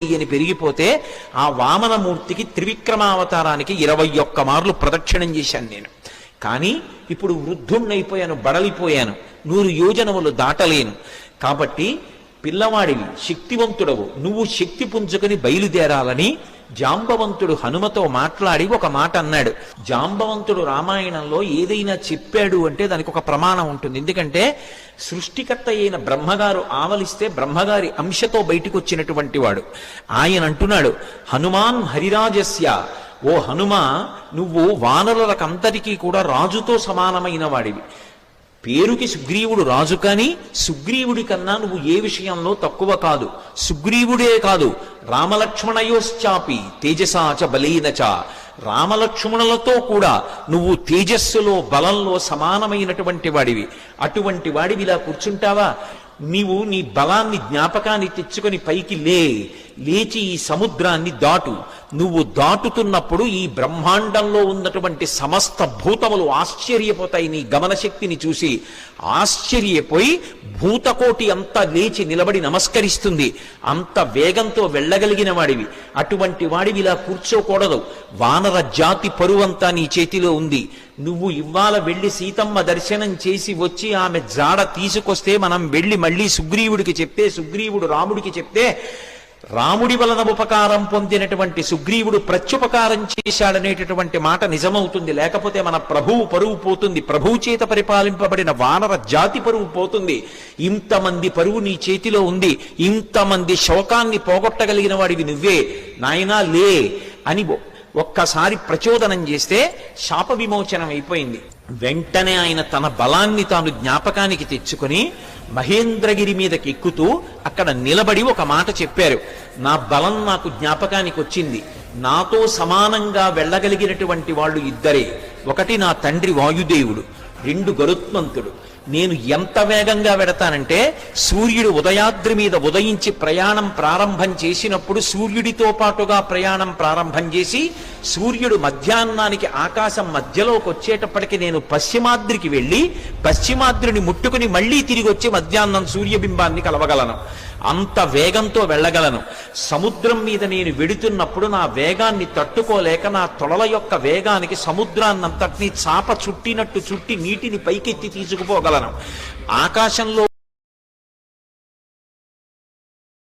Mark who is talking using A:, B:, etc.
A: అని పెరిగిపోతే ఆ వామనమూర్తికి త్రివిక్రమావతారానికి 21 మార్లు ప్రదక్షిణం చేశాను నేను. కానీ ఇప్పుడు వృద్ధుణ్ణైపోయాను, బడలిపోయాను, 100 యోజనములు దాటలేను. కాబట్టి పిల్లవాడివి, శక్తివంతుడవు, నువ్వు శక్తి పుంజుకొని బయలుదేరాలని జాంబవంతుడు హనుమతో మాట్లాడి ఒక మాట అన్నాడు. జాంబవంతుడు రామాయణంలో ఏదైనా చెప్పాడు అంటే దానికి ఒక ప్రమాణం ఉంటుంది. ఎందుకంటే సృష్టికర్త అయిన బ్రహ్మగారు ఆవలిస్తే బ్రహ్మగారి అంశతో బయటికి వచ్చినటువంటి వాడు. ఆయన అంటున్నాడు, హనుమాన్ హరిరాజస్య, ఓ హనుమ, నువ్వు వానరులకంతరికీ కూడా రాజుతో సమానమైన వాడివి. పేరుకి సుగ్రీవుడు రాజు, కానీ సుగ్రీవుడి కన్నా నువ్వు ఏ విషయంలో తక్కువ కాదు. సుగ్రీవుడే కాదు, రామలక్ష్మణయోశ్చాపి తేజసాచ బలీనచ, రామలక్ష్మణులతో కూడా నువ్వు తేజస్సులో బలంలో సమానమైనటువంటి వాడివి. అటువంటి వాడివి ఇలా కూర్చుంటావా? నీవు నీ బలాన్ని జ్ఞాపకాన్ని తెచ్చుకొని పైకి లేచి ఈ సముద్రాన్ని దాటు. నువ్వు దాటుతున్నప్పుడు ఈ బ్రహ్మాండంలో ఉన్నటువంటి సమస్త భూతములు ఆశ్చర్యపోతాయి నీ గమనశక్తిని చూసి. ఆశ్చర్యపోయి భూతకోటి అంతా లేచి నిలబడి నమస్కరిస్తుంది. అంత వేగంతో వెళ్ళగలిగిన వాడివి. అటువంటి వాడివి ఇలా కూర్చోకూడదు. వానర జాతి పరువంతా నీ చేతిలో ఉంది. నువ్వు ఇవాళ వెళ్ళి సీతమ్మ దర్శనం చేసి వచ్చి ఆమె జాడ తీసుకొస్తే మనం వెళ్ళి మళ్ళీ సుగ్రీవుడికి చెప్తే, సుగ్రీవుడు రాముడికి చెప్తే, రాముడి వలన ఉపకారం పొందినటువంటి సుగ్రీవుడు ప్రత్యుపకారం చేశాడనేటటువంటి మాట నిజమవుతుంది. లేకపోతే మన ప్రభువు పరువు పోతుంది, ప్రభువు చేత పరిపాలింపబడిన వానర జాతి పరువు పోతుంది. ఇంతమంది పరువు నీ చేతిలో ఉంది, ఇంతమంది శోకాన్ని పోగొట్టగలిగిన వాడివి నువ్వే. నాయనా లే అని ఒక్కసారి ప్రచోదనం చేస్తే శాప విమోచనం అయిపోయింది. వెంటనే ఆయన తన బలాన్ని తాను జ్ఞాపకానికి తెచ్చుకొని మహేంద్రగిరి మీదకి ఎక్కుతూ అక్కడ నిలబడి ఒక మాట చెప్పారు. నా బలం నాకు జ్ఞాపకానికి వచ్చింది. నాతో సమానంగా వెళ్ళగలిగినటువంటి వాళ్ళు ఇద్దరే. ఒకటి నా తండ్రి వాయుదేవుడు, 2 గరుత్మంతుడు. నేను ఎంత వేగంగా వెడతానంటే సూర్యుడు ఉదయాద్రి మీద ఉదయించి ప్రయాణం ప్రారంభం చేసినప్పుడు సూర్యుడితో పాటుగా ప్రయాణం ప్రారంభం చేసి సూర్యుడు మధ్యాహ్నానికి ఆకాశం మధ్యలోకి వచ్చేటప్పటికి నేను పశ్చిమాద్రికి వెళ్ళి పశ్చిమాద్రిని ముట్టుకుని మళ్ళీ తిరిగి వచ్చి మధ్యాహ్నం సూర్యబింబాన్ని కలవగలను. అంత వేగంతో వెళ్ళగలను. సముద్రం మీద నేను వెడుతున్నప్పుడు నా వేగాన్ని తట్టుకోలేక నా తొడల యొక్క వేగానికి సముద్రాన్నంతటినీ చాప చుట్టినట్టు చుట్టి నీటిని పైకెత్తి తీసుకుపోగలను. ఆకాశంలో